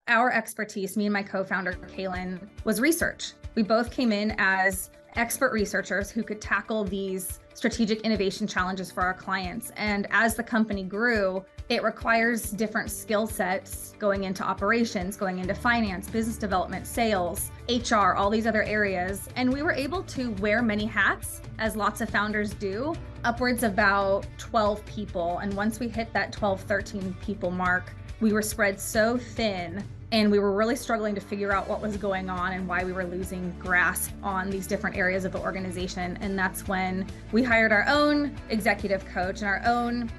Our expertise, me and my co-founder, Kaylin, was research. We both came in as expert researchers who could tackle these strategic innovation challenges for our clients. And as the company grew, it requires different skill sets going into operations, going into finance, business development, sales, HR, all these other areas. And we were able to wear many hats, as lots of founders do, upwards of about 12 people. And once we hit that 12, 13 people mark, we were spread so thin and we were really struggling to figure out what was going on and why we were losing grasp on these different areas of the organization. And that's when we hired our own executive coach and our own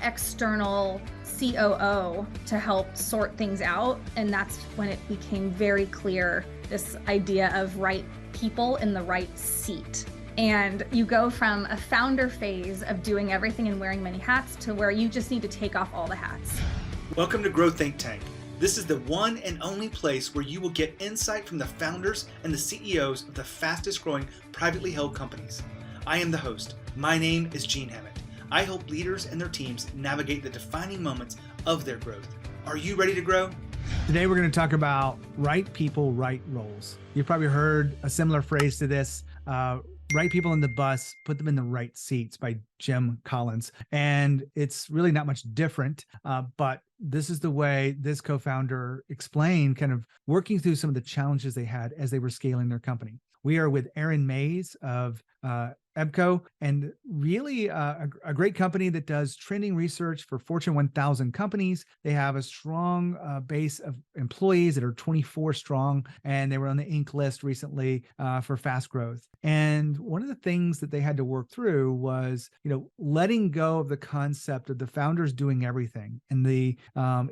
external COO to help sort things out. And that's when it became very clear, this idea of right people in the right seat. And you go from a founder phase of doing everything and wearing many hats to where you just need to take off all the hats. Welcome to Grow Think Tank. This is the one and only place where you will get insight from the founders and the CEOs of the fastest growing privately held companies. I am the host. My name is Gene Hammett. I help leaders and their teams navigate the defining moments of their growth. Are you ready to grow? Today, we're going to talk about right people, right roles. You've probably heard a similar phrase to this. Right people in the bus, put them in the right seats by Jim Collins. And it's really not much different, but this is the way this co-founder explained kind of working through some of the challenges they had as they were scaling their company. We are with Erin Mays of EBCO, and really a great company that does trending research for Fortune 1000 companies. They have a strong base of employees that are 24 strong, and they were on the Inc. list recently for fast growth. And one of the things that they had to work through was, letting go of the concept of the founders doing everything, and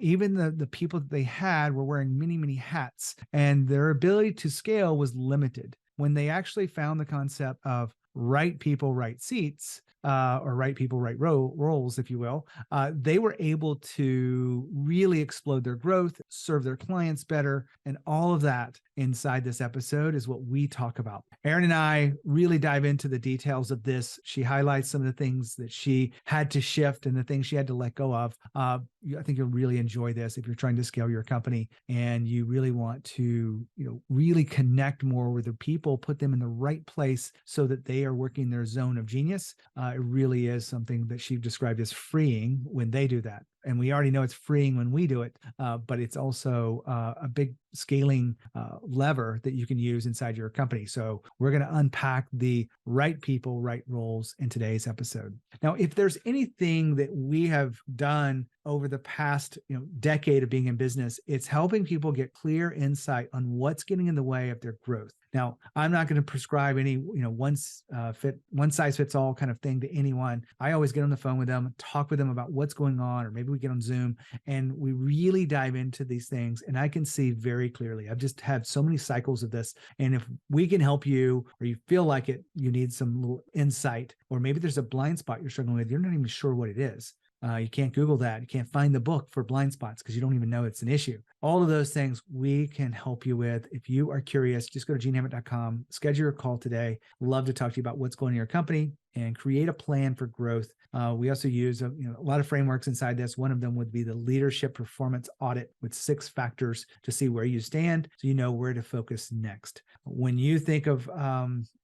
even the people that they had were wearing many, many hats, and their ability to scale was limited. When they actually found the concept of right people, right seats, or right people, right roles, if you will, they were able to really explode their growth, serve their clients better, and all of that inside this episode is what we talk about. Erin and I really dive into the details of this. She highlights some of the things that she had to shift and the things she had to let go of. I think you'll really enjoy this if you're trying to scale your company and you really want to, really connect more with the people, put them in the right place so that they are working their zone of genius. It really is something that she described as freeing when they do that. And we already know it's freeing when we do it, but it's also a big scaling lever that you can use inside your company. So we're going to unpack the right people, right roles in today's episode. Now, if there's anything that we have done over the past decade of being in business, it's helping people get clear insight on what's getting in the way of their growth. Now, I'm not going to prescribe any one size fits all kind of thing to anyone. I always get on the phone with them, talk with them about what's going on, or maybe we get on Zoom and we really dive into these things. And I can see very clearly, I've just had so many cycles of this. And if we can help you, or you feel like you need some little insight, or maybe there's a blind spot you're struggling with, you're not even sure what it is. You can't Google that. You can't find the book for blind spots because you don't even know it's an issue. All of those things we can help you with. If you are curious, just go to genehammett.com, schedule your call today. Love to talk to you about what's going on in your company and create a plan for growth. We also use a lot of frameworks inside this. One of them would be the leadership performance audit with 6 factors to see where you stand so you know where to focus next. When you think of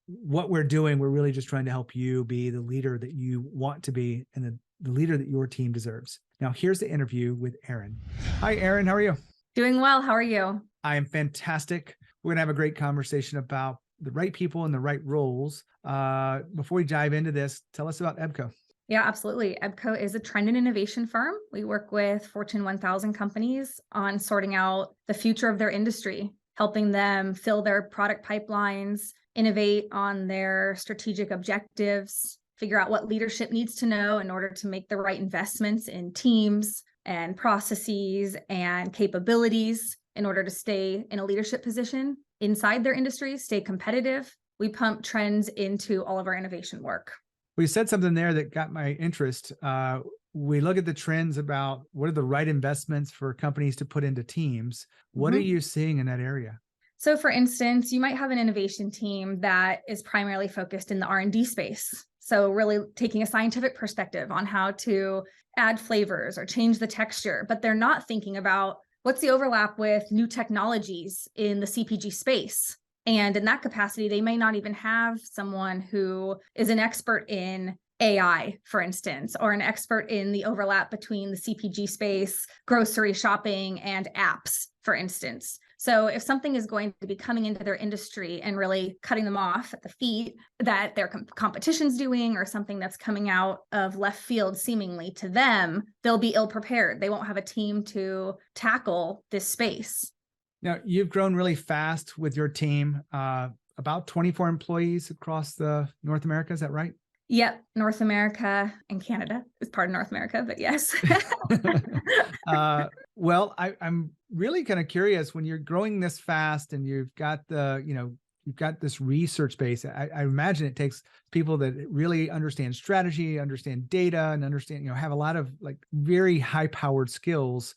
what we're doing, we're really just trying to help you be the leader that you want to be and the leader that your team deserves. Now, here's the interview with Erin. Hi, Erin. How are you? Doing well. How are you? I am fantastic. We're going to have a great conversation about the right people and the right roles. Before we dive into this, tell us about EBCO. Yeah, absolutely. EBCO is a trend and innovation firm. We work with Fortune 1000 companies on sorting out the future of their industry, helping them fill their product pipelines, innovate on their strategic objectives, figure out what leadership needs to know in order to make the right investments in teams and processes and capabilities in order to stay in a leadership position inside their industry, stay competitive. We pump trends into all of our innovation work. We said something there that got my interest. We look at the trends about what are the right investments for companies to put into teams. What are you seeing in that area? So for instance, you might have an innovation team that is primarily focused in the R&D space. So really taking a scientific perspective on how to add flavors or change the texture, but they're not thinking about what's the overlap with new technologies in the CPG space? And in that capacity, they may not even have someone who is an expert in AI, for instance, or an expert in the overlap between the CPG space, grocery shopping, and apps, for instance. So if something is going to be coming into their industry and really cutting them off at the feet that their competition's doing, or something that's coming out of left field seemingly to them, they'll be ill prepared. They won't have a team to tackle this space. Now, you've grown really fast with your team, about 24 employees across the North America. Is that right? Yep. North America and Canada is part of North America, but yes. Well, I'm really kind of curious, when you're growing this fast and you've got you've got this research base. I imagine it takes people that really understand strategy, understand data, and understand, have a lot of like very high powered skills.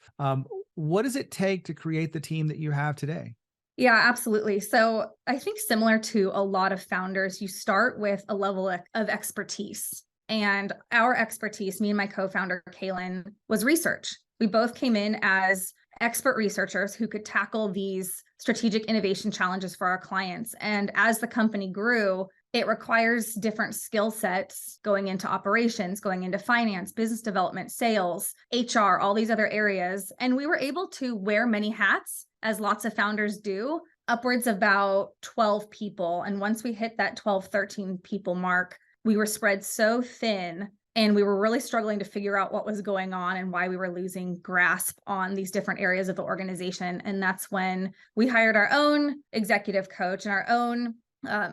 What does it take to create the team that you have today? Yeah, absolutely. So I think similar to a lot of founders, you start with a level of expertise. And our expertise, me and my co-founder, Kaylin, was research. We both came in as expert researchers who could tackle these strategic innovation challenges for our clients. And as the company grew, it requires different skill sets going into operations, going into finance, business development, sales, HR, all these other areas. And we were able to wear many hats, as lots of founders do, upwards of about 12 people. And once we hit that 12, 13 people mark, we were spread so thin, and we were really struggling to figure out what was going on and why we were losing grasp on these different areas of the organization. And that's when we hired our own executive coach and our own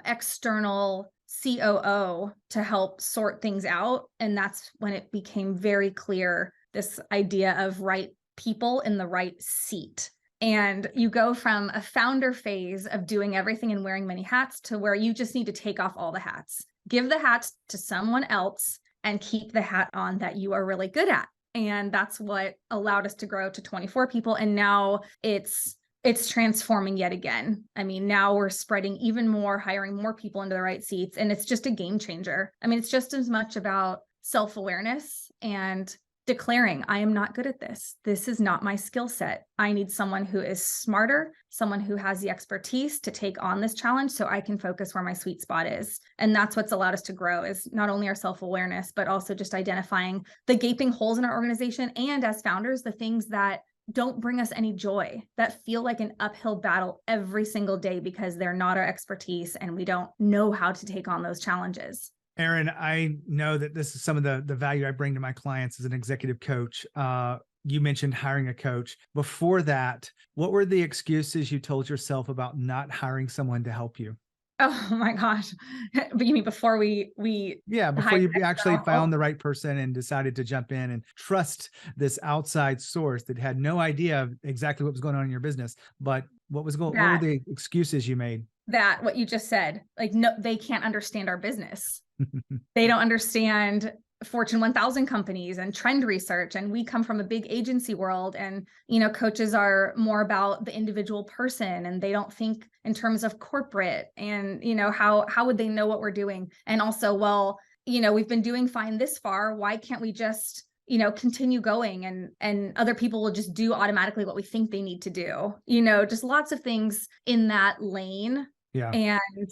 external COO to help sort things out. And that's when it became very clear, this idea of right people in the right seat. And you go from a founder phase of doing everything and wearing many hats to where you just need to take off all the hats, give the hats to someone else, and keep the hat on that you are really good at. And that's what allowed us to grow to 24 people. And now it's transforming yet again. I mean, now we're spreading even more, hiring more people into the right seats. And it's just a game changer. I mean, it's just as much about self-awareness and declaring, I am not good at this. This is not my skill set. I need someone who is smarter, someone who has the expertise to take on this challenge so I can focus where my sweet spot is. And that's what's allowed us to grow, is not only our self-awareness, but also just identifying the gaping holes in our organization. And as founders, the things that don't bring us any joy, that feel like an uphill battle every single day because they're not our expertise and we don't know how to take on those challenges. Erin, I know that this is some of the value I bring to my clients as an executive coach. You mentioned hiring a coach. Before that, what were the excuses you told yourself about not hiring someone to help you? Oh my gosh. But you mean before we before you actually found the right person and decided to jump in and trust this outside source that had no idea exactly what was going on in your business, but what were the excuses you made? That what you just said, like, no, they can't understand our business. They don't understand Fortune 1000 companies and trend research. And we come from a big agency world, and, coaches are more about the individual person, and they don't think in terms of corporate and, how would they know what we're doing? And also, well, we've been doing fine this far. Why can't we just, continue going, and other people will just do automatically what we think they need to do, just lots of things in that lane. Yeah. And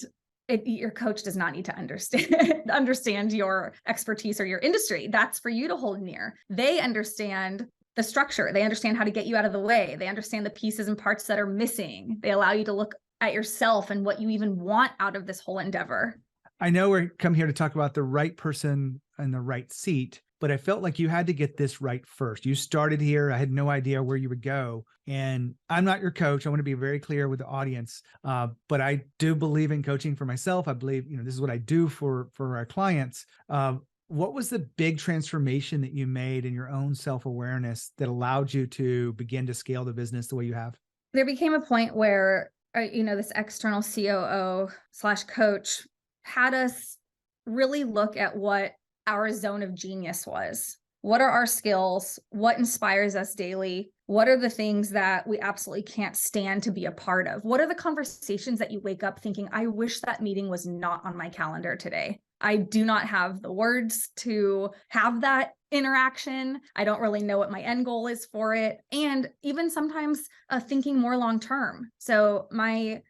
your coach does not need to understand your expertise or your industry. That's for you to hold near. They understand the structure. They understand how to get you out of the way. They understand the pieces and parts that are missing. They allow you to look at yourself and what you even want out of this whole endeavor. I know we're come here to talk about the right person in the right seat, but I felt like you had to get this right first. You started here. I had no idea where you would go. And I'm not your coach. I want to be very clear with the audience. But I do believe in coaching for myself. I believe, this is what I do for our clients. What was the big transformation that you made in your own self-awareness that allowed you to begin to scale the business the way you have? There became a point where, this external COO/coach had us really look at what our zone of genius was. What are our skills? What inspires us daily? What are the things that we absolutely can't stand to be a part of? What are the conversations that you wake up thinking, I wish that meeting was not on my calendar today? I do not have the words to have that interaction. I don't really know what my end goal is for it. And even sometimes thinking more long term. So my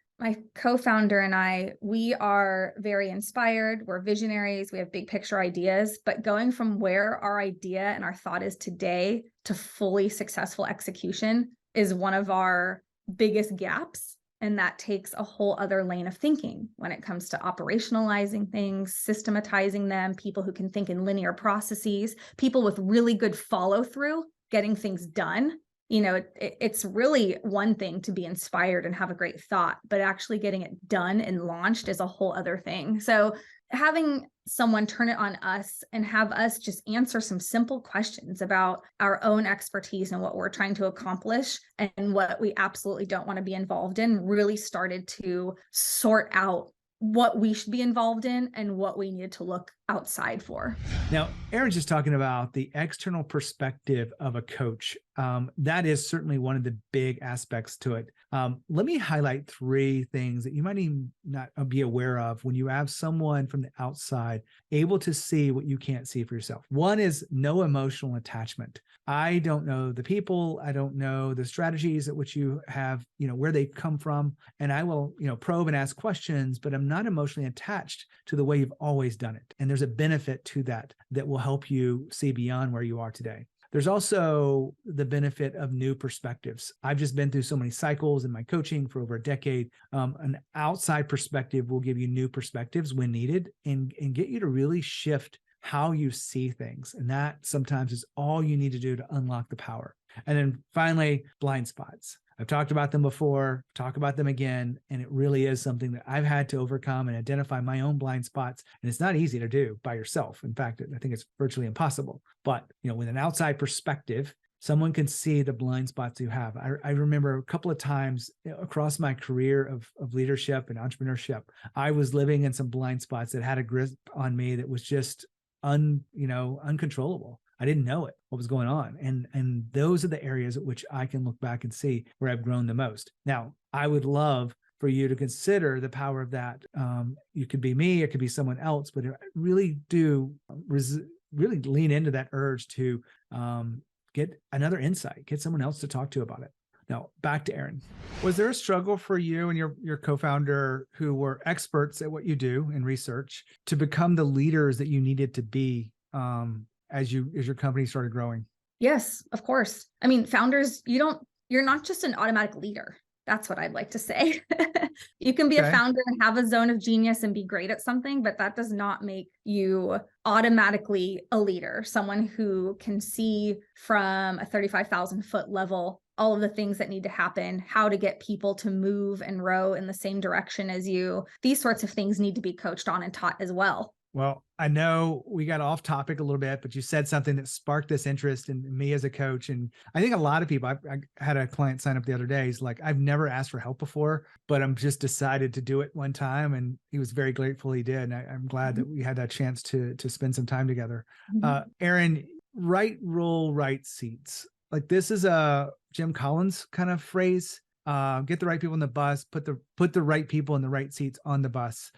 co-founder and I, we are very inspired. We're visionaries. We have big picture ideas, but going from where our idea and our thought is today to fully successful execution is one of our biggest gaps. And that takes a whole other lane of thinking when it comes to operationalizing things, systematizing them, people who can think in linear processes, people with really good follow through, getting things done. It's really one thing to be inspired and have a great thought, but actually getting it done and launched is a whole other thing. So having someone turn it on us and have us just answer some simple questions about our own expertise and what we're trying to accomplish and what we absolutely don't want to be involved in really started to sort out what we should be involved in and what we needed to look outside for. Now, Erin's just talking about the external perspective of a coach. That is certainly one of the big aspects to it. Let me highlight 3 things that you might even not be aware of when you have someone from the outside able to see what you can't see for yourself. One is no emotional attachment. I don't know the people. I don't know the strategies at which you have, where they come from. And I will, probe and ask questions, but I'm not emotionally attached to the way you've always done it. And there's a benefit to that will help you see beyond where you are today. There's also the benefit of new perspectives. I've just been through so many cycles in my coaching for over a decade. An outside perspective will give you new perspectives when needed and get you to really shift how you see things. And that sometimes is all you need to do to unlock the power. And then finally, blind spots. I've talked about them before, talk about them again, and it really is something that I've had to overcome and identify my own blind spots. And it's not easy to do by yourself. In fact, I think it's virtually impossible. But, with an outside perspective, someone can see the blind spots you have. I remember a couple of times across my career of leadership and entrepreneurship, I was living in some blind spots that had a grip on me that was just uncontrollable. I didn't know what was going on. And those are the areas at which I can look back and see where I've grown the most. Now, I would love for you to consider the power of that. You could be me, it could be someone else, but I really do really lean into that urge to get another insight, get someone else to talk to about it. Now, back to Erin. Was there a struggle for you and your co-founder who were experts at what you do in research to become the leaders that you needed to be as your company started growing? Yes, of course. I mean, founders, you're not just an automatic leader. That's what I'd like to say. You can be a founder and have a zone of genius and be great at something, but that does not make you automatically a leader, someone who can see from a 35,000 foot level all of the things that need to happen, how to get people to move and row in the same direction as you. These sorts of things need to be coached on and taught as well. Well, I know we got off topic a little bit, but you said something that sparked this interest in me as a coach. And I think a lot of people, I had a client sign up the other day. He's like, I've never asked for help before, but I'm just decided to do it one time. And he was very grateful he did. And I'm glad that we had that chance to spend some time together. Erin, right role, right seats. Like this is a Jim Collins kind of phrase. Get the right people in the bus, put the right people in the right seats on the bus.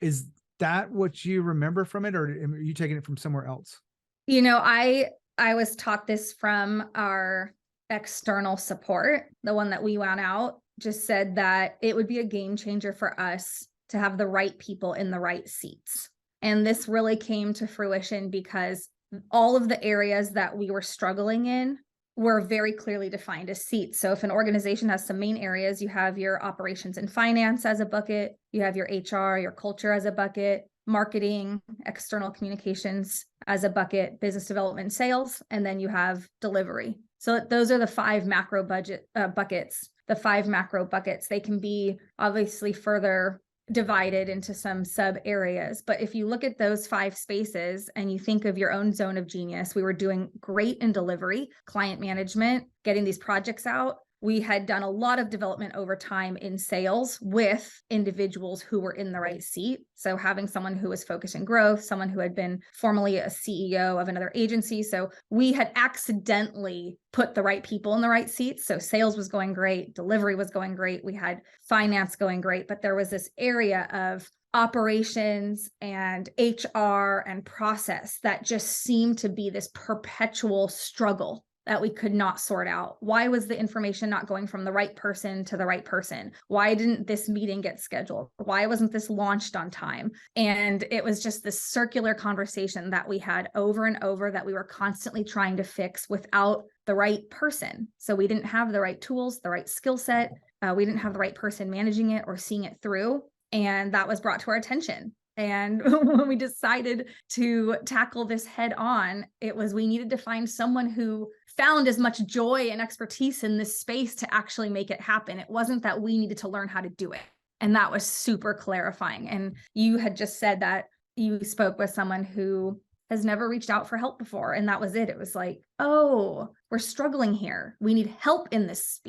Is that what you remember from it, or are you taking it from somewhere else? I was taught this from our external support. The one that we went out just said that it would be a game changer for us to have the right people in the right seats. And this really came to fruition because all of the areas that we were struggling in were very clearly defined as seats. So if an organization has some main areas, you have your operations and finance as a bucket, you have your HR, your culture as a bucket, marketing, external communications as a bucket, business development, sales, and then you have delivery. So those are the 5 macro buckets. The 5 macro buckets, they can be obviously further divided into some sub areas. But if you look at those 5 spaces and you think of your own zone of genius, we were doing great in delivery, client management, getting these projects out. We had done a lot of development over time in sales with individuals who were in the right seat. So having someone who was focused in growth, someone who had been formerly a CEO of another agency. So we had accidentally put the right people in the right seats. So sales was going great, delivery was going great. We had finance going great, but there was this area of operations and HR and process that just seemed to be this perpetual struggle that we could not sort out. Why was the information not going from the right person to the right person? Why didn't this meeting get scheduled? Why wasn't this launched on time? And it was just this circular conversation that we had over and over that we were constantly trying to fix without the right person. So we didn't have the right tools, the right skill set. We didn't have the right person managing it or seeing it through. And that was brought to our attention. And when we decided to tackle this head on, it was we needed to find someone who found as much joy and expertise in this space to actually make it happen. It wasn't that we needed to learn how to do it. And that was super clarifying. And you had just said that you spoke with someone who has never reached out for help before. And that was it. It was like, oh, we're struggling here. We need help in this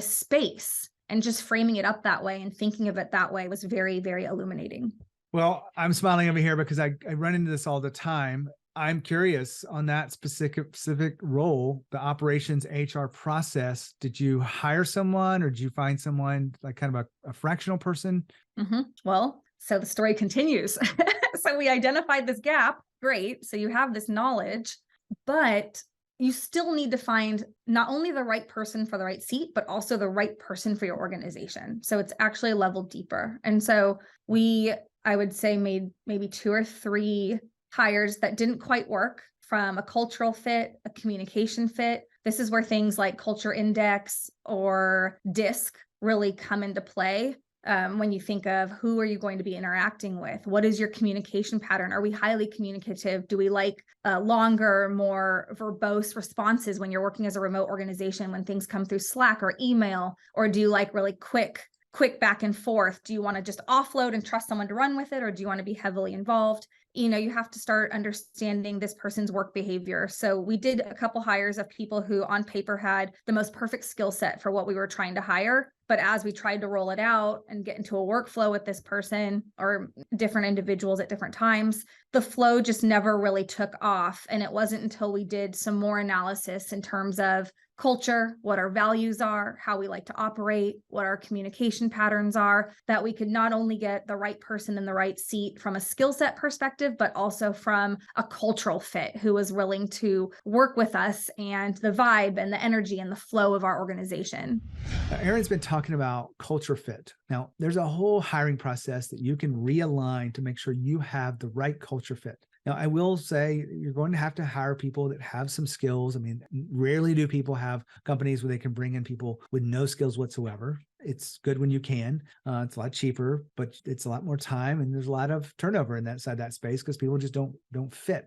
space. And just framing it up that way and thinking of it that way was very, very illuminating. Well, I'm smiling over here because I run into this all the time. I'm curious on that specific role, the operations HR process. Did you hire someone or did you find someone like kind of a fractional person? Mm-hmm. Well, so the story continues. So we identified this gap. Great. So you have this knowledge, but you still need to find not only the right person for the right seat, but also the right person for your organization. So it's actually a level deeper. And so I would say, made maybe 2 or 3 hires that didn't quite work, from a cultural fit, a communication fit. This is where things like Culture Index or DISC really come into play. When you think of who are you going to be interacting with? What is your communication pattern? Are we highly communicative? Do we like longer, more verbose responses when you're working as a remote organization, when things come through Slack or email? Or do you like really quick back and forth? Do you want to just offload and trust someone to run with it? Or do you want to be heavily involved? You have to start understanding this person's work behavior. So we did a couple hires of people who on paper had the most perfect skill set for what we were trying to hire. But as we tried to roll it out and get into a workflow with this person or different individuals at different times, the flow just never really took off. And it wasn't until we did some more analysis in terms of culture, what our values are, how we like to operate, what our communication patterns are, that we could not only get the right person in the right seat from a skill set perspective, but also from a cultural fit who was willing to work with us and the vibe and the energy and the flow of our organization. Erin's been talking about culture fit. Now, there's a whole hiring process that you can realign to make sure you have the right culture fit. Now, I will say you're going to have to hire people that have some skills. I mean, rarely do people have companies where they can bring in people with no skills whatsoever. It's good when you can. It's a lot cheaper, but it's a lot more time, and there's a lot of turnover in that space because people just don't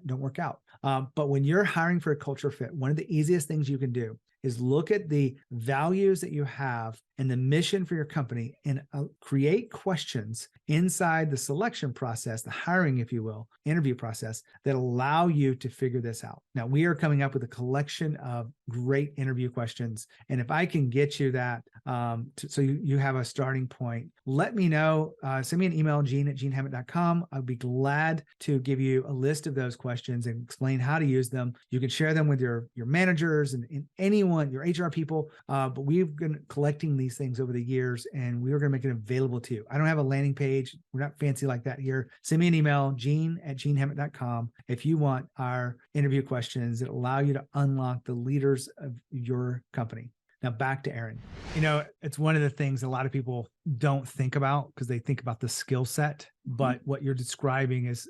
work out. But when you're hiring for a culture fit, one of the easiest things you can do is look at the values that you have and the mission for your company and create questions inside the selection process, the hiring, if you will, interview process that allow you to figure this out. Now, we are coming up with a collection of great interview questions. And if I can get you that, so you have a starting point, let me know. Send me an email, gene@genehammett.com. I'd be glad to give you a list of those questions and explain how to use them. You can share them with your managers and anyone, your HR people. But we've been collecting these things over the years, and we are going to make it available to you. I don't have a landing page. We're not fancy like that here. Send me an email, gene@genehammett.com, if you want our interview questions that allow you to unlock the leaders of your company. Now back to Erin. It's one of the things a lot of people don't think about because they think about the skill set. But what you're describing is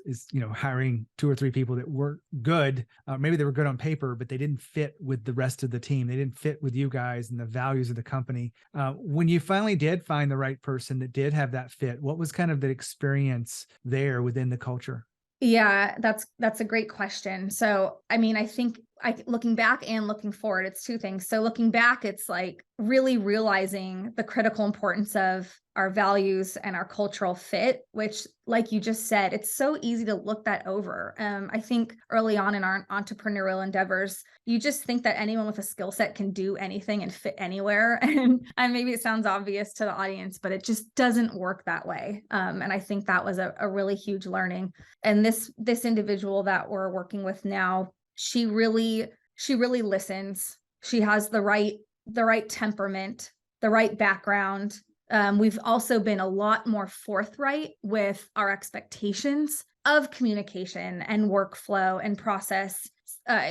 hiring 2 or 3 people that were good. Maybe they were good on paper, but they didn't fit with the rest of the team. They didn't fit with you guys and the values of the company. When you finally did find the right person that did have that fit, what was kind of the experience there within the culture? Yeah, that's a great question. So, I mean, I think looking back and looking forward, it's 2 things. So looking back, it's like really realizing the critical importance of our values and our cultural fit, which, like you just said, it's so easy to look that over. I think early on in our entrepreneurial endeavors, you just think that anyone with a skill set can do anything and fit anywhere. And maybe it sounds obvious to the audience, but it just doesn't work that way. And I think that was a really huge learning. And this individual that we're working with now, she really listens. She has the right temperament, the right background, We've also been a lot more forthright with our expectations of communication and workflow and process,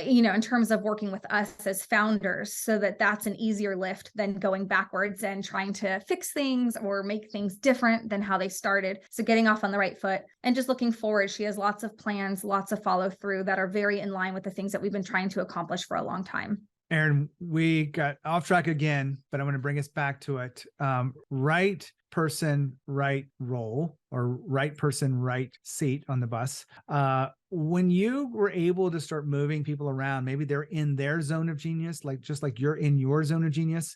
in terms of working with us as founders, so that that's an easier lift than going backwards and trying to fix things or make things different than how they started. So getting off on the right foot and just looking forward. She has lots of plans, lots of follow through that are very in line with the things that we've been trying to accomplish for a long time. Erin, we got off track again, but I'm going to bring us back to it. Right person, right role, or right person, right seat on the bus. When you were able to start moving people around, maybe they're in their zone of genius, like just like you're in your zone of genius.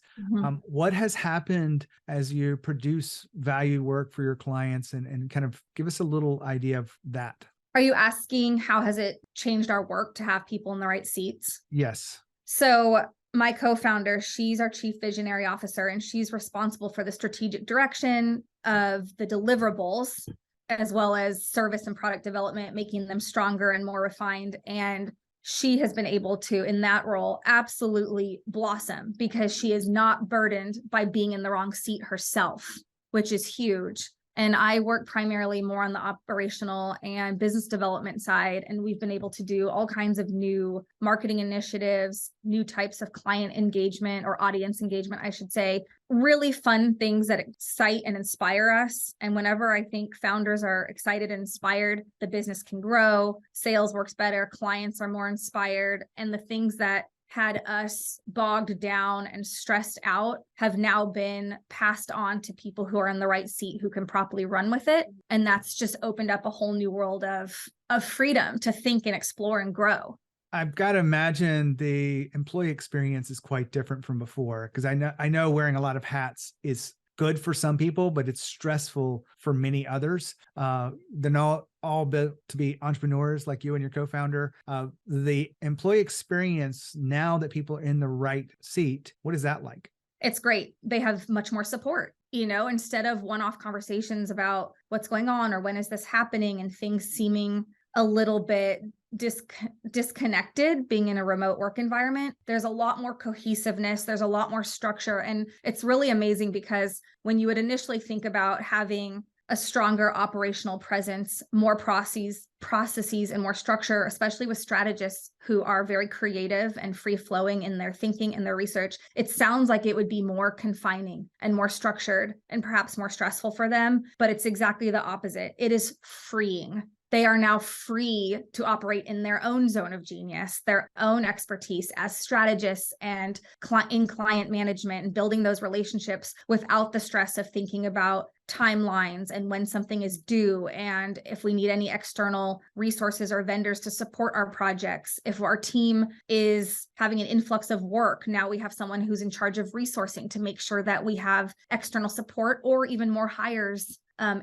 What has happened as you produce value work for your clients, and kind of give us a little idea of that? Are you asking how has it changed our work to have people in the right seats? Yes. So my co-founder, she's our chief visionary officer, and she's responsible for the strategic direction of the deliverables, as well as service and product development, making them stronger and more refined. And she has been able to, in that role, absolutely blossom because she is not burdened by being in the wrong seat herself, which is huge. And I work primarily more on the operational and business development side. And we've been able to do all kinds of new marketing initiatives, new types of client engagement or audience engagement, I should say, really fun things that excite and inspire us. And whenever I think founders are excited and inspired, the business can grow, sales works better, clients are more inspired, and the things that had us bogged down and stressed out have now been passed on to people who are in the right seat, who can properly run with it. And that's just opened up a whole new world of freedom to think and explore and grow. I've got to imagine the employee experience is quite different from before, because I know wearing a lot of hats is good for some people, but it's stressful for many others. They're not all built to be entrepreneurs like you and your co-founder. The employee experience, now that people are in the right seat, what is that like? It's great. They have much more support. Instead of one-off conversations about what's going on or when is this happening and things seeming a little bit disconnected, being in a remote work environment, there's a lot more cohesiveness, there's a lot more structure. And it's really amazing because when you would initially think about having a stronger operational presence, more processes and more structure, especially with strategists who are very creative and free flowing in their thinking and their research, it sounds like it would be more confining and more structured and perhaps more stressful for them. But it's exactly the opposite. It is freeing. They are now free to operate in their own zone of genius, their own expertise as strategists and in client management, and building those relationships without the stress of thinking about timelines and when something is due, and if we need any external resources or vendors to support our projects. If our team is having an influx of work, now we have someone who's in charge of resourcing to make sure that we have external support or even more hires I'm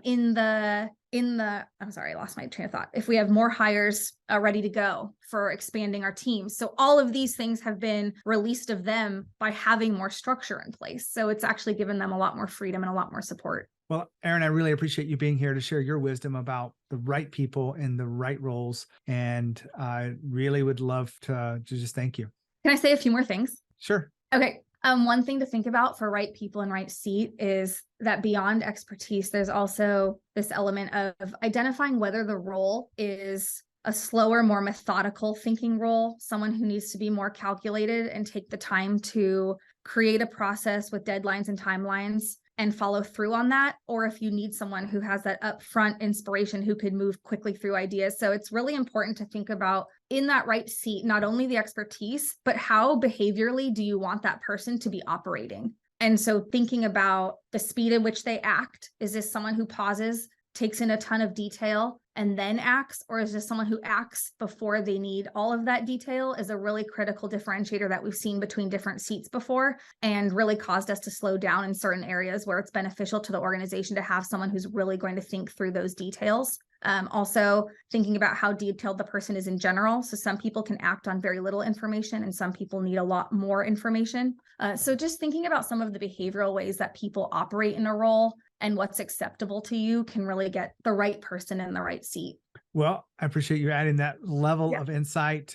sorry, I lost my train of thought. If we have more hires ready to go for expanding our team. So all of these things have been released of them by having more structure in place. So it's actually given them a lot more freedom and a lot more support. Well, Erin, I really appreciate you being here to share your wisdom about the right people in the right roles. And I really would love to just thank you. Can I say a few more things? Sure. Okay. One thing to think about for right people in right seat is that beyond expertise, there's also this element of identifying whether the role is a slower, more methodical thinking role, someone who needs to be more calculated and take the time to create a process with deadlines and timelines and follow through on that, or if you need someone who has that upfront inspiration who could move quickly through ideas. So it's really important to think about, in that right seat, not only the expertise, but how behaviorally do you want that person to be operating? And so thinking about the speed at which they act. Is this someone who pauses, takes in a ton of detail, and then acts? Or is this someone who acts before they need all of that detail? Is a really critical differentiator that we've seen between different seats before, and really caused us to slow down in certain areas where it's beneficial to the organization to have someone who's really going to think through those details. Also thinking about how detailed the person is in general. So some people can act on very little information and some people need a lot more information. So just thinking about some of the behavioral ways that people operate in a role and what's acceptable to you can really get the right person in the right seat. Well, I appreciate you adding that level of insight.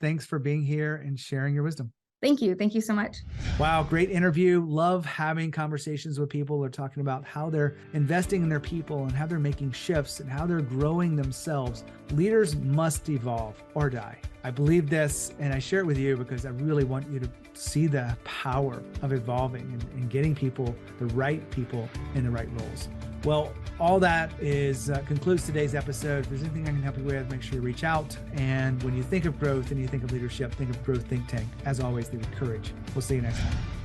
Thanks for being here and sharing your wisdom. Thank you. Thank you so much. Wow, great interview. Love having conversations with people who are talking about how they're investing in their people and how they're making shifts and how they're growing themselves. Leaders must evolve or die. I believe this, and I share it with you because I really want you to see the power of evolving and getting people, the right people in the right roles. Well, all that concludes today's episode. If there's anything I can help you with, make sure you reach out. And when you think of growth and you think of leadership, think of Growth Think Tank. As always, they encourage. We'll see you next time.